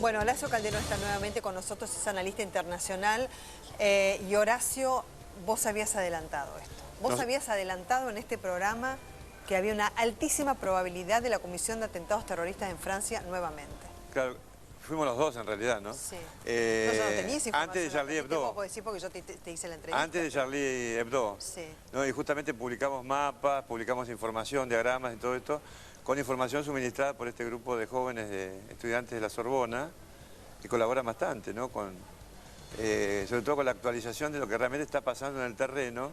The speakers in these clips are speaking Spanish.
Bueno, Horacio Calderón está nuevamente con nosotros, es analista internacional. Y Horacio, vos habías adelantado esto. Vos habías adelantado en este programa que había una altísima probabilidad de la comisión de atentados terroristas en Francia nuevamente. Claro, fuimos los dos en realidad, ¿no? Sí. No, yo no tenía esa información. Antes de Charlie Hebdo. Vos podés decir porque yo te hice la entrevista. Antes de Charlie Hebdo. Sí. ¿No? Y justamente publicamos mapas, publicamos información, diagramas y todo esto, con información suministrada por este grupo de jóvenes estudiantes de la Sorbona, que colaboran bastante, ¿no? Sobre todo con la actualización de lo que realmente está pasando en el terreno,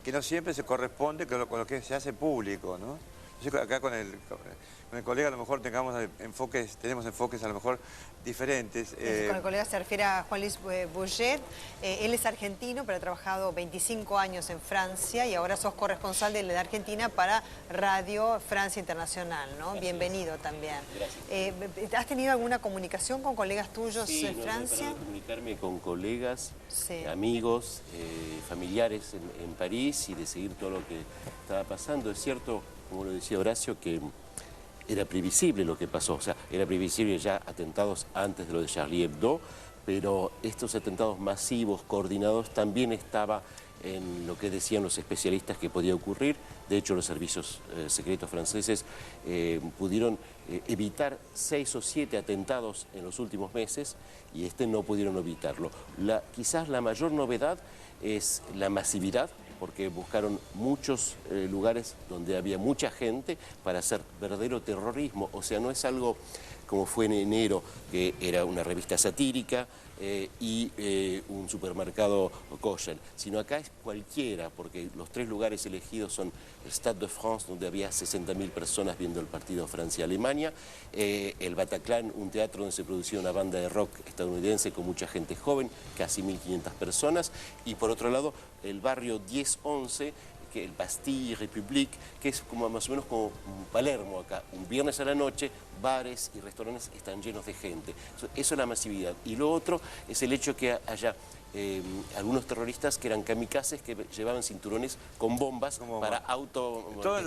que no siempre se corresponde con lo que se hace público, ¿no? Entonces, acá con el colega a lo mejor tenemos enfoques a lo mejor diferentes. Con el colega se refiere a Juan Luis Bourget. Él es argentino, pero ha trabajado 25 años en Francia y ahora sos corresponsal de Argentina para Radio Francia Internacional, ¿no? Gracias. Bienvenido también. Gracias. ¿Has tenido alguna comunicación con colegas tuyos en Francia? Sí, no he comunicarme con colegas, sí, amigos, familiares en París y de seguir todo lo que estaba pasando. Es cierto, como lo decía Horacio, que era previsible lo que pasó, o sea, era previsible ya atentados antes de lo de Charlie Hebdo, pero estos atentados masivos, coordinados, también estaba en lo que decían los especialistas que podía ocurrir. De hecho, los servicios secretos franceses pudieron evitar 6 o 7 atentados en los últimos meses y no pudieron evitarlo. Quizás la mayor novedad es la masividad, porque buscaron muchos lugares donde había mucha gente para hacer verdadero terrorismo. O sea, no es algo como fue en enero, que era una revista satírica y un supermercado kosher, sino acá es cualquiera, porque los 3 lugares elegidos son el Stade de France, donde había 60.000 personas viendo el partido Francia-Alemania, el Bataclan, un teatro donde se producía una banda de rock estadounidense con mucha gente joven, casi 1.500 personas, y por otro lado el barrio 10-11, que el Bastille République, que es como más o menos como un Palermo acá. Un viernes a la noche, bares y restaurantes están llenos de gente. Eso es la masividad. Y lo otro es el hecho que haya algunos terroristas que eran kamikazes que llevaban cinturones con bombas para auto... Todo en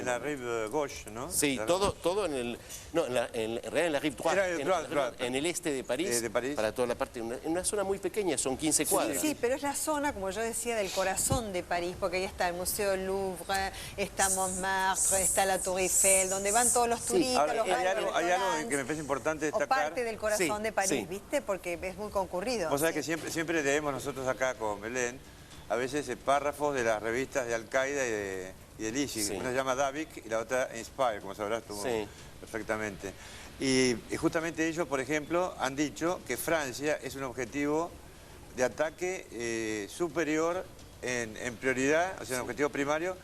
la rive gauche, ¿no? Sí, todo en el... No, en la rive droite, en el este de París, para toda la parte, en una zona muy pequeña, son 15 cuadras. Sí, pero es la zona, como yo decía, del corazón de París, porque ahí está el Museo del Louvre, está Montmartre, está la Tour Eiffel, donde van todos los turistas, ahora, los bares, hay algo que me parece importante destacar. O parte del corazón de París, ¿viste? Porque es muy concurrido. Vos sabés que siempre leemos nosotros acá con Belén, a veces párrafos de las revistas de Al-Qaeda y del ISIS. Una se llama Davik y la otra Inspire, como sabrás tú perfectamente. Y justamente ellos, por ejemplo, han dicho que Francia es un objetivo de ataque superior en prioridad, o sea, un objetivo primario,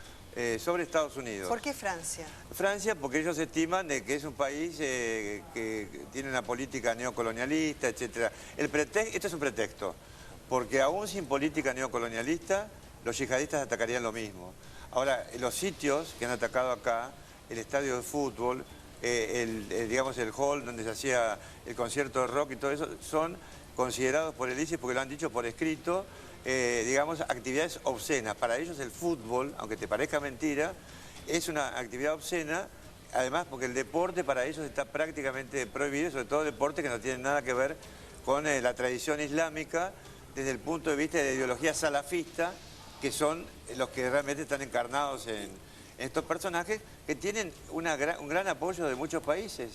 sobre Estados Unidos. ¿Por qué Francia? Francia porque ellos estiman de que es un país que tiene una política neocolonialista, etc. Esto es un pretexto, porque aún sin política neocolonialista, los yihadistas atacarían lo mismo. Ahora, los sitios que han atacado acá, el estadio de fútbol, digamos el hall donde se hacía el concierto de rock y todo eso, son considerados por el ISIS, porque lo han dicho por escrito, digamos, actividades obscenas. Para ellos el fútbol, aunque te parezca mentira, es una actividad obscena, además porque el deporte para ellos está prácticamente prohibido, sobre todo deporte que no tiene nada que ver con la tradición islámica, desde el punto de vista de la ideología salafista, que son los que realmente están encarnados en estos personajes, que tienen un gran apoyo de muchos países.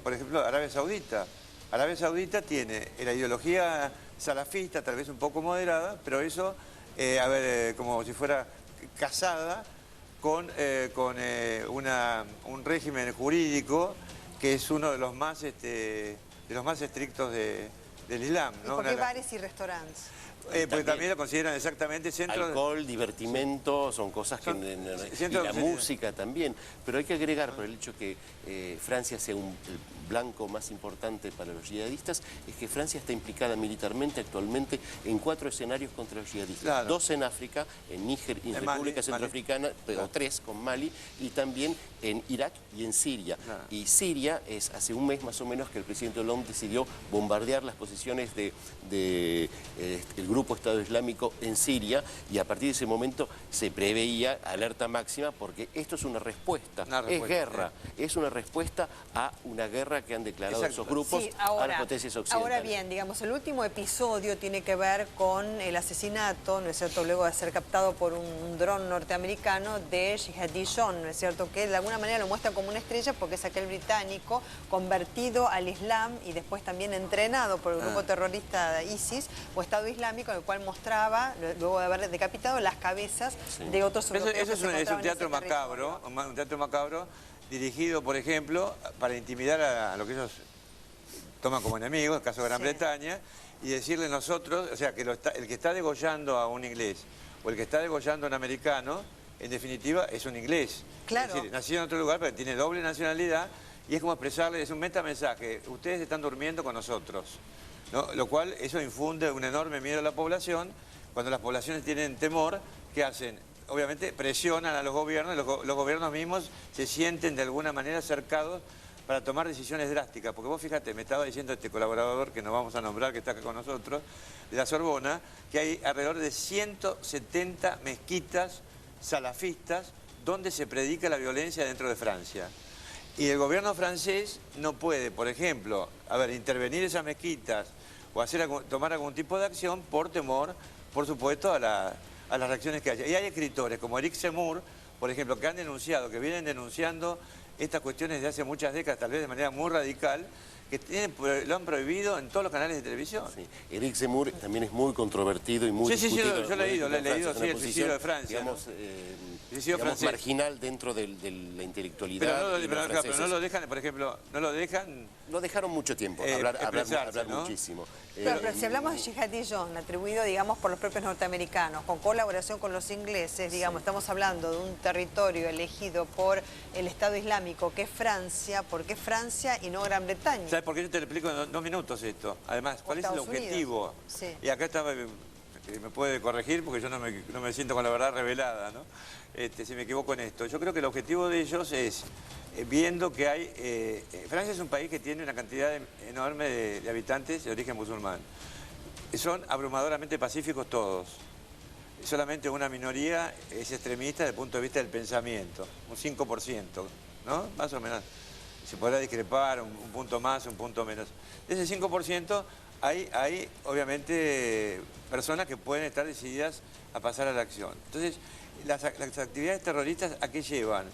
Por ejemplo, Arabia Saudita. Arabia Saudita tiene la ideología salafista, tal vez un poco moderada, pero eso, como si fuera casada con un régimen jurídico que es uno de los más estrictos del Islam, ¿no? ¿Y por qué bares y restaurantes? Porque también lo consideran exactamente centro... Alcohol, divertimento, son cosas que... y la música también. Pero hay que agregar, por el hecho que Francia sea el blanco más importante para los yihadistas, es que Francia está implicada militarmente actualmente en 4 escenarios contra los yihadistas. Claro. 2 en África, en Níger y en República Centroafricana, pero 3 con Mali, y también en Irak y en Siria. Claro. Y Siria hace un mes más o menos que el presidente Hollande decidió bombardear las posiciones posiciones del grupo Estado Islámico en Siria, y a partir de ese momento se preveía alerta máxima, porque esto es una respuesta, es guerra, es una respuesta a una guerra que han declarado esos grupos a las potencias occidentales. Ahora bien, digamos, el último episodio tiene que ver con el asesinato, ¿no es cierto?, luego de ser captado por un dron norteamericano de Jihadi John, ¿no es cierto?, que de alguna manera lo muestra como una estrella porque es aquel británico convertido al Islam y después también entrenado por el grupo terrorista de ISIS o Estado Islámico, el cual mostraba, luego de haber decapitado, las cabezas de otros europeos. Eso es un teatro macabro, un teatro macabro dirigido, por ejemplo, para intimidar a lo que ellos toman como enemigos, el caso de Gran Bretaña, y decirle nosotros, o sea, que el que está degollando a un inglés o el que está degollando a un americano, en definitiva, es un inglés. Claro. Es decir, nacido en otro lugar, pero tiene doble nacionalidad, y es como expresarle, es un metamensaje, ustedes están durmiendo con nosotros, ¿no? Lo cual, eso infunde un enorme miedo a la población. Cuando las poblaciones tienen temor, ¿qué hacen? Obviamente presionan a los gobiernos, los gobiernos mismos se sienten de alguna manera cercados para tomar decisiones drásticas. Porque vos fíjate, me estaba diciendo este colaborador, que nos vamos a nombrar, que está acá con nosotros, de la Sorbona, que hay alrededor de 170 mezquitas salafistas donde se predica la violencia dentro de Francia. Y el gobierno francés no puede, por ejemplo, intervenir esas mezquitas o tomar algún tipo de acción por temor, por supuesto, a las reacciones que haya. Y hay escritores como Eric Zemmour, por ejemplo, que han denunciado, que vienen denunciando estas cuestiones desde hace muchas décadas, tal vez de manera muy radical, que lo han prohibido en todos los canales de televisión. Sí. Eric Zemmour también es muy controvertido y muy discutido. Sí, yo lo he leído, sí, el suicidio de Francia. Digamos marginal dentro de la intelectualidad. Pero no lo dejan, por ejemplo, no lo dejan... Lo dejaron mucho tiempo, hablar ¿no? Muchísimo. Pero si hablamos de Jihadi John, atribuido, digamos, por los propios norteamericanos, con colaboración con los ingleses, digamos, estamos hablando de un territorio elegido por el Estado Islámico, que es Francia. ¿Por qué Francia y no Gran Bretaña? ¿Sabes por qué? Yo te lo explico en 2 minutos esto. Además, ¿cuál es el objetivo? Sí. Y acá está, me puede corregir porque yo no me siento con la verdad revelada, ¿no? Si me equivoco en esto. Yo creo que el objetivo de ellos es, viendo que hay... Francia es un país que tiene una cantidad enorme de habitantes de origen musulmán. Son abrumadoramente pacíficos todos. Solamente una minoría es extremista desde el punto de vista del pensamiento, un 5%, ¿no? Más o menos. Se podrá discrepar un punto más, un punto menos. De ese 5% hay obviamente personas que pueden estar decididas a pasar a la acción. Entonces, las actividades terroristas, ¿a qué llevan?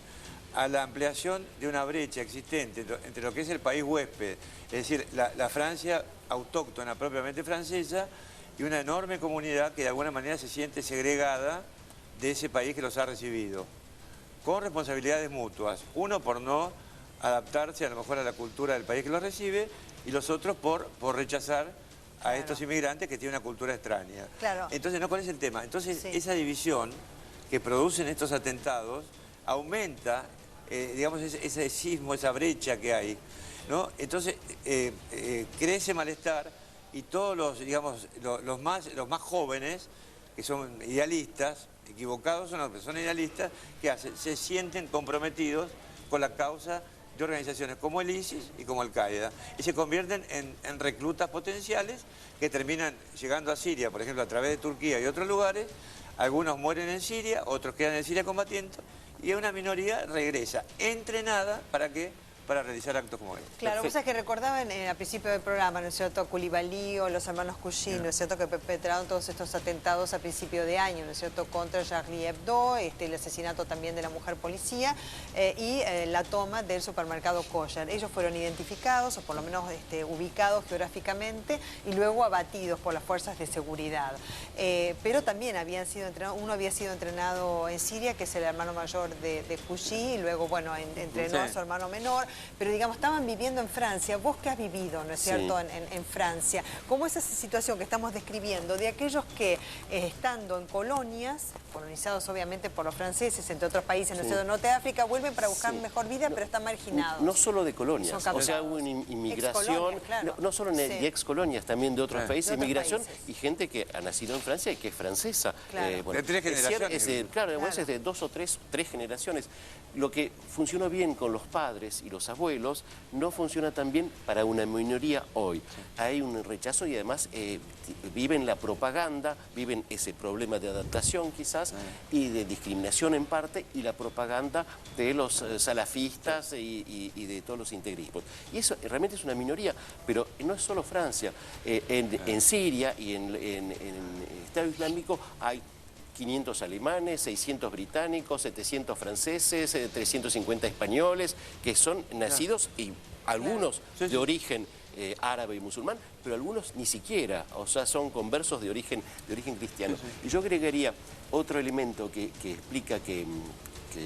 A la ampliación de una brecha existente entre lo que es el país huésped, es decir, la Francia autóctona, propiamente francesa, y una enorme comunidad que de alguna manera se siente segregada de ese país que los ha recibido, con responsabilidades mutuas. Uno por no adaptarse a lo mejor a la cultura del país que los recibe, y los otros por rechazar a estos inmigrantes que tienen una cultura extraña. Claro. Entonces, ¿no? ¿Cuál es el tema? Entonces, esa división que producen estos atentados aumenta, digamos, ese sismo, esa brecha que hay, ¿no? Entonces, crece malestar, y todos los, digamos, los más jóvenes, que son idealistas, equivocados son los que son idealistas, ¿qué hacen? Se sienten comprometidos con la causa de organizaciones como el ISIS y como Al-Qaeda, y se convierten en reclutas potenciales que terminan llegando a Siria, por ejemplo, a través de Turquía y otros lugares. Algunos mueren en Siria, otros quedan en Siria combatiendo, y una minoría regresa entrenada ¿para qué? Para realizar actos como este. Claro, vos sabés que recordaban al principio del programa, ¿no es cierto?, Koulibaly o los hermanos Kouchi, ¿no es cierto?, que perpetraron todos estos atentados a principio de año, ¿no es cierto?, contra Charlie Hebdo, el asesinato también de la mujer policía y la toma del supermercado Kosher. Ellos fueron identificados, o por lo menos ubicados geográficamente, y luego abatidos por las fuerzas de seguridad. Pero también habían sido entrenados, uno había sido entrenado en Siria, que es el hermano mayor de Kouchi, y luego, bueno, entrenó a su hermano menor. Pero digamos, estaban viviendo en Francia. Vos que has vivido, ¿no es cierto?, en Francia. ¿Cómo es esa situación que estamos describiendo de aquellos que, estando en colonias, colonizados obviamente por los franceses, entre otros países, ¿no es cierto?, Norte de África, vuelven para buscar mejor vida, pero están marginados? No solo de colonias, o sea, hubo una inmigración, claro. no solo de ex-colonias, también de otros países, inmigración, y gente que ha nacido en Francia y que es francesa. Claro. De 3 generaciones. Claro, es de 2 o 3 generaciones. Lo que funcionó bien con los padres y los nuestros abuelos, no funciona tan bien para una minoría hoy. Hay un rechazo y además viven la propaganda, viven ese problema de adaptación quizás y de discriminación en parte y la propaganda de los salafistas y de todos los integrismos. Y eso realmente es una minoría, pero no es solo Francia. En Siria y en el Estado Islámico hay 500 alemanes, 600 británicos, 700 franceses, 350 españoles, que son nacidos y algunos de origen árabe y musulmán, pero algunos ni siquiera, o sea, son conversos de origen cristiano. Y yo agregaría otro elemento que explica que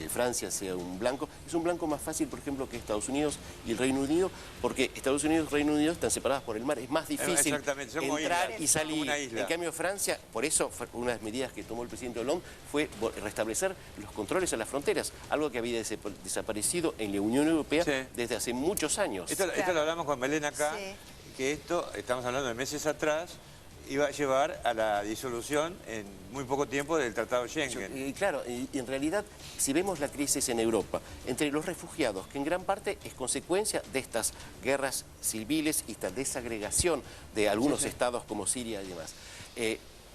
Francia sea un blanco. Es un blanco más fácil, por ejemplo, que Estados Unidos y el Reino Unido, porque Estados Unidos y Reino Unido están separadas por el mar. Es más difícil entrar y salir. En cambio, Francia, por eso, una de las medidas que tomó el presidente Hollande fue restablecer los controles a las fronteras, algo que había desaparecido en la Unión Europea desde hace muchos años. Esto lo hablamos con Belén acá, que esto, estamos hablando de meses atrás, iba a llevar a la disolución en muy poco tiempo del Tratado Schengen. Claro, y en realidad, si vemos la crisis en Europa, entre los refugiados, que en gran parte es consecuencia de estas guerras civiles y esta desagregación de algunos estados como Siria y demás,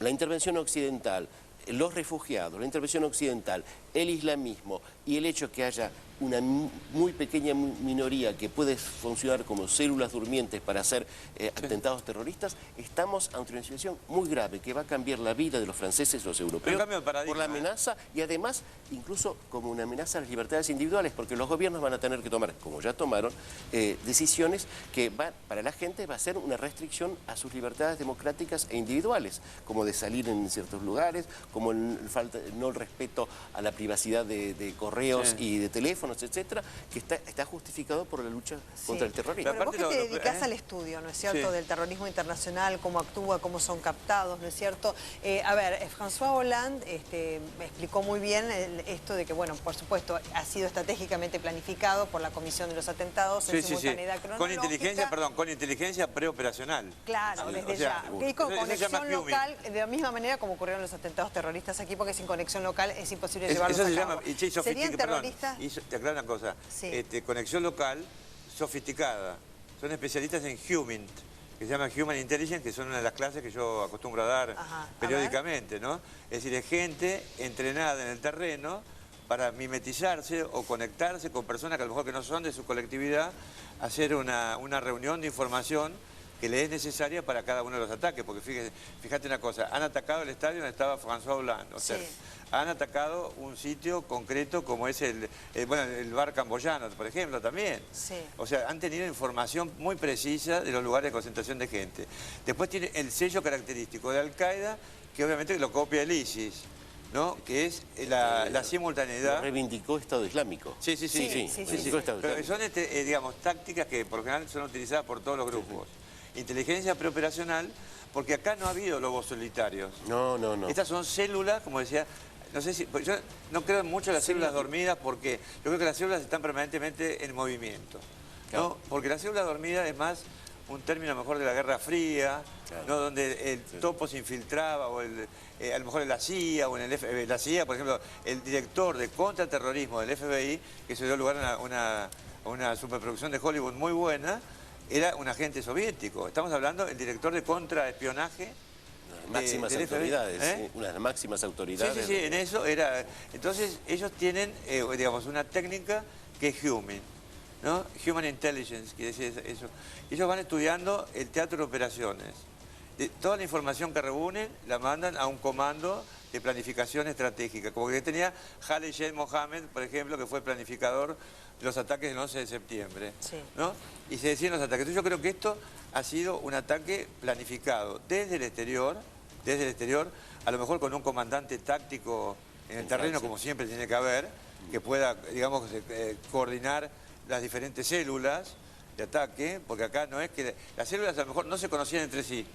la intervención occidental, los refugiados, la intervención occidental, el islamismo y el hecho que haya una muy pequeña minoría que puede funcionar como células durmientes para hacer atentados terroristas, estamos ante una situación muy grave que va a cambiar la vida de los franceses, los europeos, por la amenaza y además incluso como una amenaza a las libertades individuales, porque los gobiernos van a tener que tomar, como ya tomaron, decisiones que para la gente va a ser una restricción a sus libertades democráticas e individuales, como de salir en ciertos lugares, como el no respeto a la privacidad de correos y de teléfonos, etcétera, que está justificado por la lucha contra el terrorismo. Bueno, vos que te dedicás al estudio, ¿no es cierto?, del terrorismo internacional, cómo actúa, cómo son captados, ¿no es cierto? A ver, François Hollande explicó muy bien esto de que, bueno, por supuesto, ha sido estratégicamente planificado por la comisión de los atentados en simultaneidad cronológica. Con inteligencia preoperacional. Claro, desde ya. Y con conexión local, de la misma manera como ocurrieron los atentados terroristas aquí, porque sin conexión local es imposible llevarlos a cabo. ¿Serían terroristas? Te aclaro una cosa, conexión local sofisticada. Son especialistas en HUMINT, que se llama Human Intelligence, que son una de las clases que yo acostumbro a dar periódicamente, ¿no? Es decir, es gente entrenada en el terreno para mimetizarse o conectarse con personas que a lo mejor que no son de su colectividad, hacer una reunión de información que le es necesaria para cada uno de los ataques, porque fíjate una cosa, han atacado el estadio donde estaba François Hollande, o sea, han atacado un sitio concreto como es el bar camboyano, por ejemplo, también. O sea, han tenido información muy precisa de los lugares de concentración de gente. Después tiene el sello característico de Al-Qaeda, que obviamente lo copia el ISIS, ¿no? Que es la simultaneidad. Lo reivindicó Estado Islámico. Sí. Pero son, digamos, tácticas que por lo general son utilizadas por todos los grupos. Inteligencia preoperacional, porque acá no ha habido lobos solitarios. No. Estas son células, como decía, no sé si, yo no creo mucho en las células dormidas, porque yo creo que las células están permanentemente en movimiento, ¿no? Porque la célula dormida es más un término mejor de la Guerra Fría, ¿no? Donde el topo se infiltraba, o a lo mejor en la CIA, o en el FBI, la CIA, por ejemplo, el director de contraterrorismo del FBI, que se dio lugar a una superproducción de Hollywood muy buena, era un agente soviético. Estamos hablando del director de contraespionaje. Máximas autoridades, una de las máximas autoridades. Sí, en eso era. Entonces, ellos tienen, digamos, una técnica que es Human, ¿no? Human Intelligence, que es eso. Ellos van estudiando el teatro de operaciones. Toda la información que reúnen la mandan a un comando de planificación estratégica, como que tenía Khaled Sheikh Mohammed, por ejemplo, que fue planificador de los ataques del 11 de septiembre, ¿no? Y se decían los ataques. Entonces yo creo que esto ha sido un ataque planificado desde el exterior, a lo mejor con un comandante táctico en el terreno, como siempre tiene que haber, que pueda, digamos, coordinar las diferentes células de ataque, porque acá no es que las células a lo mejor no se conocían entre sí.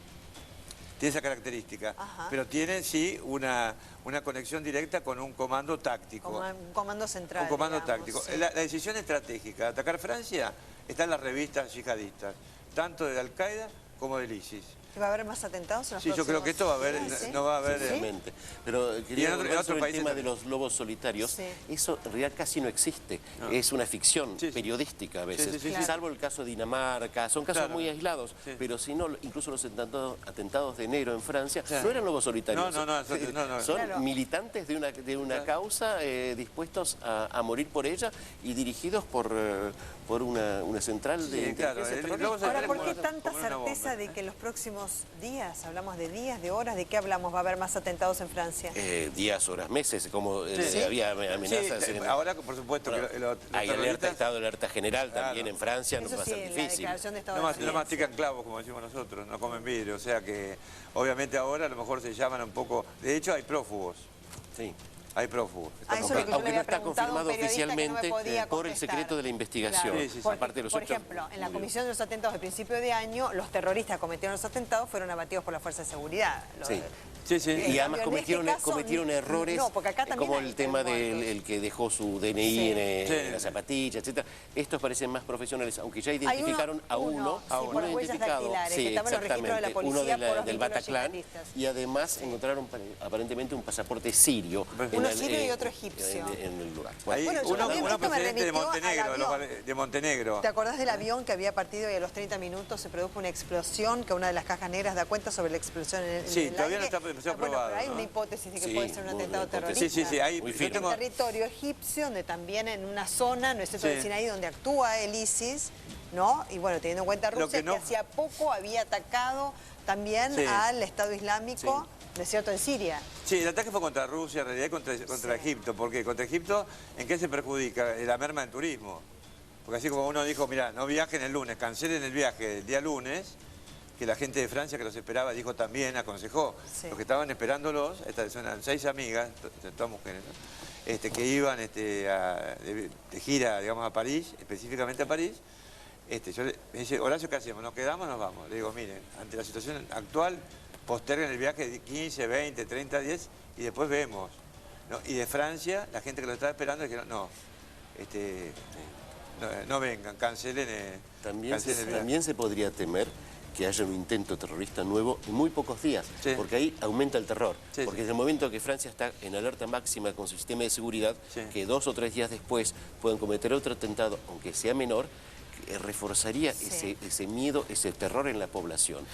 Tiene esa característica, pero tienen sí una conexión directa con un comando táctico. Como un comando central. Un comando táctico. La decisión estratégica de atacar Francia está en las revistas yihadistas, tanto de Al-Qaeda como del ISIS. ¿Va a haber más atentados en los Sí, yo creo que esto va a haber, días, ¿sí? no va a haber... Seguramente. Pero quería en hablar otros sobre el países tema de también. los lobos solitarios. Sí. Eso en realidad casi no existe. No. Es una ficción Sí, sí. periodística a veces. Sí, sí, sí, sí. Salvo el caso de Dinamarca. Son casos Claro. muy aislados. Sí. Pero si no, incluso los atentados de enero en Francia Claro. no eran lobos solitarios. No. Son Claro. militantes de una Claro. causa dispuestos a morir por ella y dirigidos por una central de Sí, claro, inteligencia el terrorista. lobo Ahora, solitario ¿por como qué tanta como una certeza bomba. de que en los próximos días, hablamos de días, de horas, de qué hablamos, va a haber más atentados en Francia? Días, horas, meses, como Sí. había amenazas. Sí, ahora, por supuesto, Bueno, que los hay alerta, terroristas estado de alerta general Claro. también en Francia, no Eso va a sí, ser en la difícil. declaración de estado no de mastican emergencia. clavos, como decimos nosotros, no comen vidrio. O sea que, obviamente ahora a lo mejor se llaman un poco... De hecho, hay prófugos. Sí. Hay prófugos. Ah, eso es lo que yo Aunque le no había está preguntado a un confirmado periodista que no me oficialmente podía por el contestar. secreto de la investigación. Claro. Sí, sí, sí. Porque, Aparte de los por hechos, ejemplo, en la muy comisión de los atentados de principio de año, los terroristas que cometieron los atentados fueron abatidos por la fuerza de seguridad. Sí. Sí, sí. Y además En este caso, cometieron errores, no, porque acá también como hay el tema del muertos. el que dejó su DNI Sí. en la zapatilla, etcétera. Estos parecen más profesionales, aunque ya identificaron a uno sí, por las huellas dactilares, que estaba en los registros de la exactamente, policía uno por los del vínculos Bataclan, yihadistas. y además encontraron aparentemente un pasaporte sirio. Uno sirio y otro egipcio. En el lugar. Ahí, Bueno, yo uno también, esto me procedente de remitió al Montenegro, avión. de Montenegro. ¿Te acordás del avión que había partido y a los 30 minutos se produjo una explosión, que una de las cajas negras da cuenta sobre la explosión en el Sí, el todavía no aire? está demasiado Bueno, probado, pero hay ¿no? una hipótesis de que Sí, puede ser un muy atentado buena hipótesis. terrorista. Sí, ahí Muy yo firme. tengo... Territorio egipcio, donde también en una zona, ¿no es cierto?, Sí. del Sinaí, donde actúa el ISIS, ¿no? Y bueno, teniendo en cuenta Lo Rusia, que no- que hacía poco había atacado también Sí. al Estado Islámico, Sí. ¿no es cierto?, en Siria. Sí, el ataque fue contra Rusia, en realidad contra Sí. Egipto. ¿Por qué? Contra Egipto, ¿en qué se perjudica? La merma del turismo. Porque así como uno dijo, mira, no viajen el lunes, cancelen el viaje el día lunes, que la gente de Francia que los esperaba dijo también, aconsejó. Sí. Los que estaban esperándolos, estas eran 6 amigas, todas mujeres, ¿no? Que iban de gira, digamos, a París, específicamente a París. Me dice, Horacio, ¿qué hacemos? ¿Nos quedamos o nos vamos? Le digo, miren, ante la situación actual, posterguen el viaje de 15, 20, 30 días y después vemos. ¿No? Y de Francia, la gente que lo estaba esperando dijeron, no, no vengan, cancelen, También cancelen el viaje. también se podría temer que haya un intento terrorista nuevo en muy pocos días, Sí. porque ahí aumenta el terror. Sí, porque sí. desde el momento que Francia está en alerta máxima con su sistema de seguridad, Sí. que 2 o 3 días después puedan cometer otro atentado, aunque sea menor, que reforzaría Sí. ese miedo, ese terror en la población.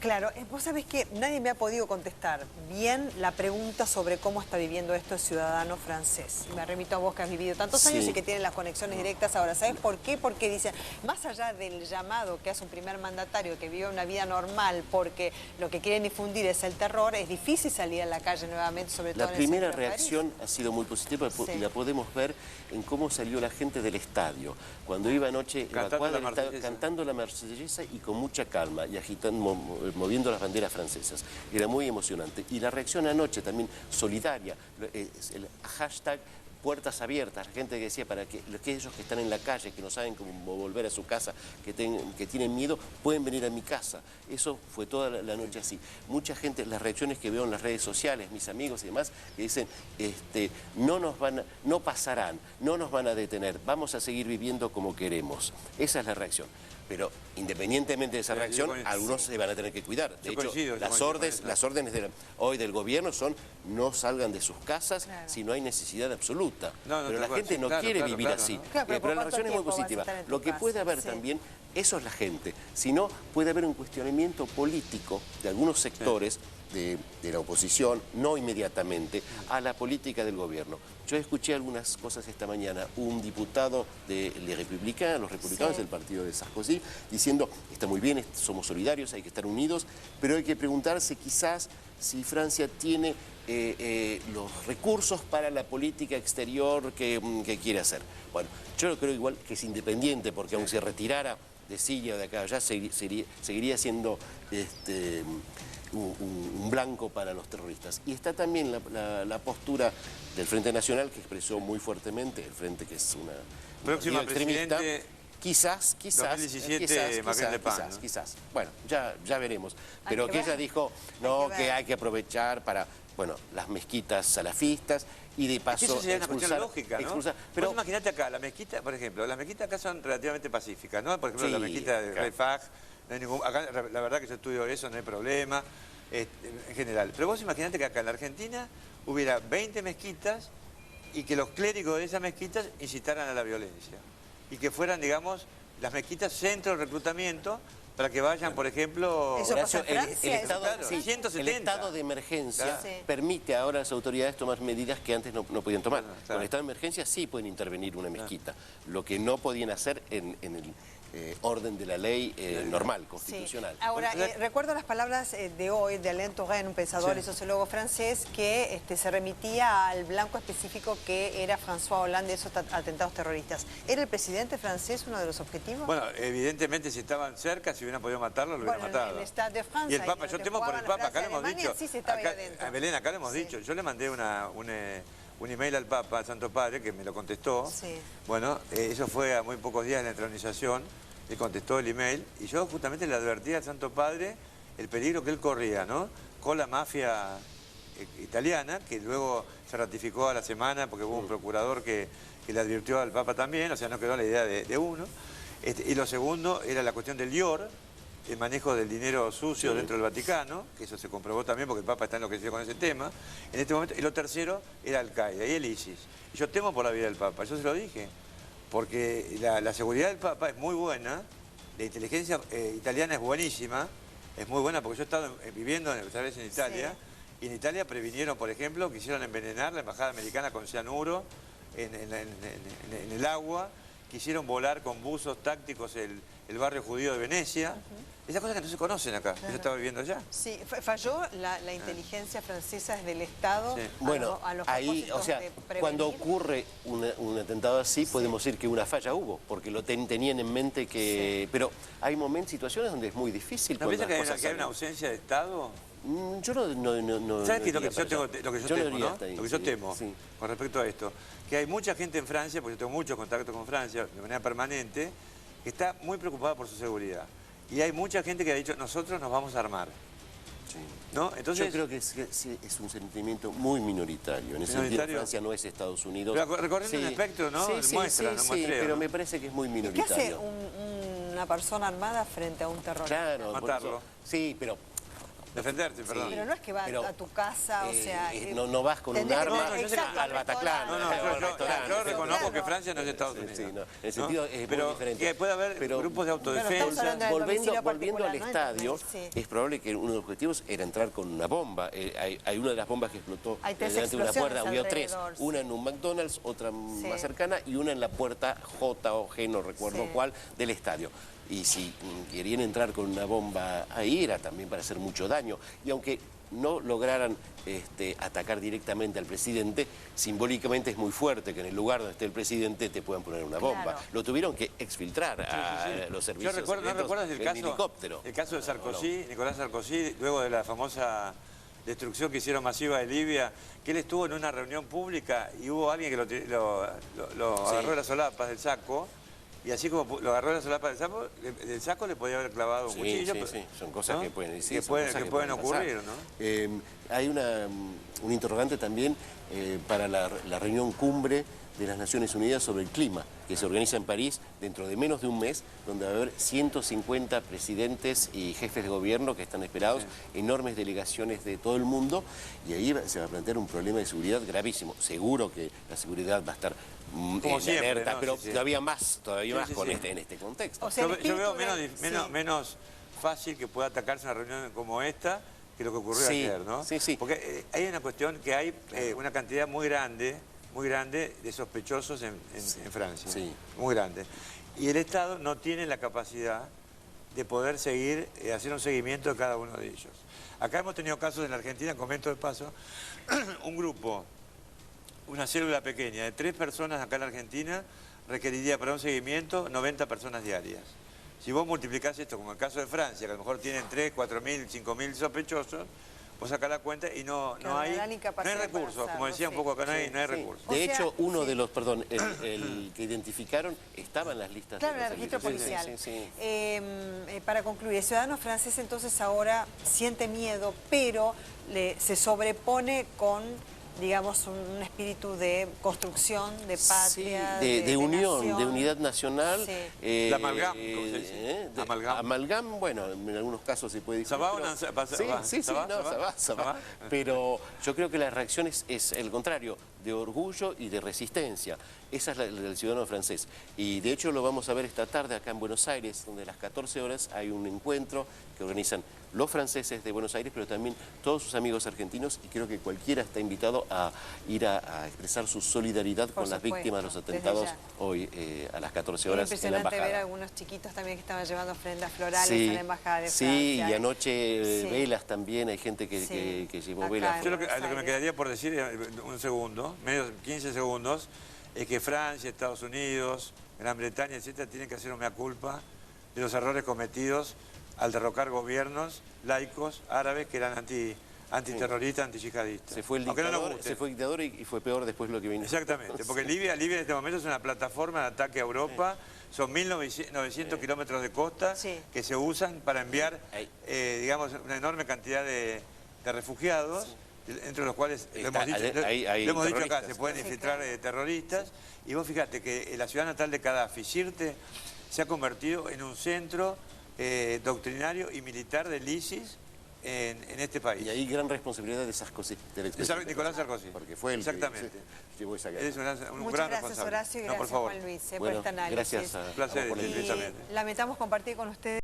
Claro, vos sabés que nadie me ha podido contestar bien la pregunta sobre cómo está viviendo esto el ciudadano francés. Me remito a vos que has vivido tantos años Sí. y que tienes las conexiones directas ahora. ¿Sabés por qué? Porque dicen, más allá del llamado que hace un primer mandatario que vive una vida normal porque lo que quieren difundir es el terror, es difícil salir a la calle nuevamente, sobre todo La en el primera centro de París. reacción ha sido muy positiva Sí. y la podemos ver en cómo salió la gente del estadio. Cuando iba anoche Cantando evacuada la del estadio, Marsellesa. cantando la Marsellesa y con mucha calma y agitando, moviendo las banderas francesas. Era muy emocionante. Y la reacción anoche también solidaria, el hashtag puertas abiertas, la gente que decía para que aquellos que están en la calle, que no saben cómo volver a su casa, que tienen miedo, pueden venir a mi casa. Eso fue toda la noche así. Mucha gente, las reacciones que veo en las redes sociales, mis amigos y demás, que dicen, no pasarán, no nos van a detener, vamos a seguir viviendo como queremos. Esa es la reacción. Pero independientemente de esa Yo reacción, coincido. algunos se van a tener que cuidar. De Yo hecho, coincido, yo las coincido con órdenes, eso. las órdenes hoy del gobierno son no salgan de sus casas Claro. si no hay necesidad absoluta. No, pero la tal cual, gente sí, no claro, quiere claro, vivir claro, así. ¿no? Claro, pero ¿por la cuánto reacción es muy tiempo vas a positiva. estar en tu Lo que puede casa? haber Sí. también, eso es la gente. Si no, puede haber un cuestionamiento político de algunos sectores de la oposición, no inmediatamente, a la política del gobierno. Yo escuché algunas cosas esta mañana, un diputado de Les Républicains, los republicanos Sí. del partido de Sarkozy, diciendo, está muy bien, somos solidarios, hay que estar unidos, pero hay que preguntarse quizás si Francia tiene los recursos para la política exterior que quiere hacer. Bueno, yo creo igual que es independiente, porque aun se retirara de Siria o de acá, ya seguiría siendo un blanco para los terroristas. Y está también la postura del Frente Nacional, que expresó muy fuertemente, el Frente que es una Próxima extremista. presidente, Quizás, 2017, Marine Le Pen, ¿no? quizás. Bueno, ya veremos. Hay Pero que que ver. ella dijo, que hay que aprovechar para, las mezquitas salafistas y de Es que paso eso sería una cuestión lógica, ¿no? Pero Vos imaginate acá, la mezquita, por ejemplo, las mezquitas acá son relativamente pacíficas, ¿no? Por ejemplo, Sí, la mezquita de claro. Rey Faj, No hay acá, la verdad que yo estudio eso, no hay problema, en general. Pero vos imaginate que acá en la Argentina hubiera 20 mezquitas y que los clérigos de esas mezquitas incitaran a la violencia. Y que fueran, digamos, las mezquitas centro de reclutamiento para que vayan, por ejemplo... Eso pasa en Francia, el estado, claro, sí, 170. el estado de emergencia Claro. permite ahora a las autoridades tomar medidas que antes no podían tomar. Claro. Con el estado de emergencia sí pueden intervenir una mezquita, lo que no podían hacer en el orden de la ley normal, constitucional. Sí. Ahora, recuerdo las palabras de hoy de Alain Touraine, un pensador y sociólogo francés, que se remitía al blanco específico que era François Hollande de esos atentados terroristas. ¿Era el presidente francés uno de los objetivos? Bueno, evidentemente si estaban cerca, si hubieran podido matarlo, lo hubieran matado. En el Stade de France, y el Papa, yo temo por el Papa, acá lo hemos dicho. Sí, se estaba acá, ahí adentro. a Belén, acá lo hemos dicho. Yo le mandé un email al Papa, al Santo Padre, que me lo contestó. Sí. Bueno, eso fue a muy pocos días de la entronización, le contestó el email, y yo justamente le advertí al Santo Padre el peligro que él corría, ¿no? Con la mafia italiana, que luego se ratificó a la semana, porque hubo un procurador que le advirtió al Papa también, o sea, no quedó la idea de uno. Y lo segundo era la cuestión del IOR, el manejo del dinero sucio dentro del Vaticano, que eso se comprobó también porque el Papa está enloquecido con ese tema, en este momento. Y lo tercero era Al-Qaeda y el ISIS. Y yo temo por la vida del Papa, yo se lo dije, porque la seguridad del Papa es muy buena, la inteligencia italiana es buenísima, es muy buena porque yo he estado viviendo tal vez en Italia, y en Italia previnieron, por ejemplo, quisieron envenenar la embajada americana con cianuro en el agua, quisieron volar con buzos tácticos el barrio judío de Venecia. Esas cosas que no se conocen acá, yo estaba viviendo allá. Sí, falló la inteligencia francesa desde el Estado Bueno, a los ahí, propósitos o sea, de prevenir. cuando ocurre un atentado así, podemos decir que una falla hubo, porque lo tenían en mente que... Sí. Pero hay momentos, situaciones donde es muy difícil. ¿No piensa que hay una ausencia de Estado? Yo no ¿Sabes qué es lo diría que yo para tengo, lo que yo allá. temo, iría ¿no? hasta ahí, Lo que yo sí, temo sí. con respecto a esto, que hay mucha gente en Francia, porque yo tengo muchos contactos con Francia de manera permanente, que está muy preocupada por su seguridad. Y hay mucha gente que ha dicho, nosotros nos vamos a armar. Sí. ¿No? Entonces, yo creo que es un sentimiento muy minoritario. En ese sentido, Francia no es Estados Unidos. Pero recorriendo un espectro, ¿no? Sí, Muestra, no muestreo, pero ¿no? me parece que es muy ¿Qué minoritario. hace una persona armada frente a un terrorista? Claro, matarlo. Sí, pero... Defenderte, perdón. Pero no es que va a tu casa, o sea... no vas con un arma al Bataclan. Yo reconozco que Francia no es Estados Unidos. Sí, no, en el sentido es muy diferente. Que puede haber grupos de autodefensa. Volviendo al estadio, es probable que uno de los objetivos era entrar con una bomba. Hay una de las bombas que explotó delante de una puerta, hubo tres. Una en un McDonald's, otra más cercana y una en la puerta J o G, no recuerdo cuál, del estadio. Y si querían entrar con una bomba ahí era también para hacer mucho daño. Y aunque no lograran atacar directamente al presidente, simbólicamente es muy fuerte que en el lugar donde esté el presidente te puedan poner una bomba. Claro. Lo tuvieron que exfiltrar a los servicios secretos ¿No recuerdas en helicóptero? El caso de Sarkozy, Nicolás Sarkozy, luego de la famosa destrucción que hicieron masiva de Libia, que él estuvo en una reunión pública y hubo alguien que lo agarró de las solapas del saco. Y así como lo agarró de la solapa del saco, le podía haber clavado un cuchillo. Sí, son cosas que pueden decir. Que pueden ocurrir, ¿no? Hay un interrogante también para la reunión cumbre de las Naciones Unidas sobre el clima, que se organiza en París dentro de menos de un mes, donde va a haber 150 presidentes y jefes de gobierno que están esperados, enormes delegaciones de todo el mundo, y ahí se va a plantear un problema de seguridad gravísimo. Seguro que la seguridad va a estar como siempre, alerta, ¿no? pero Sí. todavía más en este contexto. O sea, yo veo menos fácil que pueda atacarse una reunión como esta que lo que ocurrió ayer, ¿no? Sí. Porque hay una cuestión que hay una cantidad muy grande de sospechosos en Francia. Sí. Muy grande. Y el Estado no tiene la capacidad de poder seguir, hacer un seguimiento de cada uno de ellos. Acá hemos tenido casos en la Argentina, comento de paso, un grupo, una célula pequeña de 3 personas acá en la Argentina requeriría para un seguimiento 90 personas diarias. Si vos multiplicás esto, como el caso de Francia, que a lo mejor tienen 3, 4.000, 5.000 sospechosos, vos sacás la cuenta y no hay recursos, como decía un poco acá, no hay recursos. De hecho, uno de los, el que identificaron estaba en las listas. Claro, en el registro policial. Para concluir, el ciudadano francés entonces ahora siente miedo, pero se sobrepone con digamos, un espíritu de construcción, de patria, sí, de unión, nación. de unidad nacional. Sí. La amalgam, ¿cómo se dice? Amalgam, bueno, en algunos casos se puede decir. ¿Sabá o no? Sí, Sabá. Pero yo creo que la reacción es el contrario, de orgullo y de resistencia. Esa es la del ciudadano francés. Y de hecho lo vamos a ver esta tarde acá en Buenos Aires, donde a las 14 horas hay un encuentro que organizan los franceses de Buenos Aires, pero también todos sus amigos argentinos, y creo que cualquiera está invitado a ir a expresar su solidaridad con las víctimas de los atentados hoy a las 14 horas en la embajada. Es impresionante ver a algunos chiquitos también que estaban llevando ofrendas florales a la embajada de Francia. Sí, y anoche velas también, hay gente que llevó velas. Yo lo que me quedaría por decir, un segundo, 15 segundos, es que Francia, Estados Unidos, Gran Bretaña, etcétera, tienen que hacer una mea culpa de los errores cometidos al derrocar gobiernos laicos árabes que eran antiterroristas, antiyihadistas. Se fue el dictador, y fue peor después lo que vino. Exactamente, porque Libia en este momento es una plataforma de ataque a Europa. Son 1.900 kilómetros de costa que se usan para enviar, digamos, una enorme cantidad de refugiados, entre los cuales, lo hemos dicho acá, se pueden infiltrar terroristas. Y vos fíjate que la ciudad natal de Gaddafi, Sirte, se ha convertido en un centro doctrinario y militar del ISIS en este país. Y hay gran responsabilidad de Sarkozy. Nicolás Sarkozy. Porque fue el exactamente. Que llevó esa guerra. Es un Muchas gran gracias, responsable. Horacio, y gracias, por favor. Juan Luis, por este análisis. Gracias. Un placer. Y lamentamos compartir con ustedes.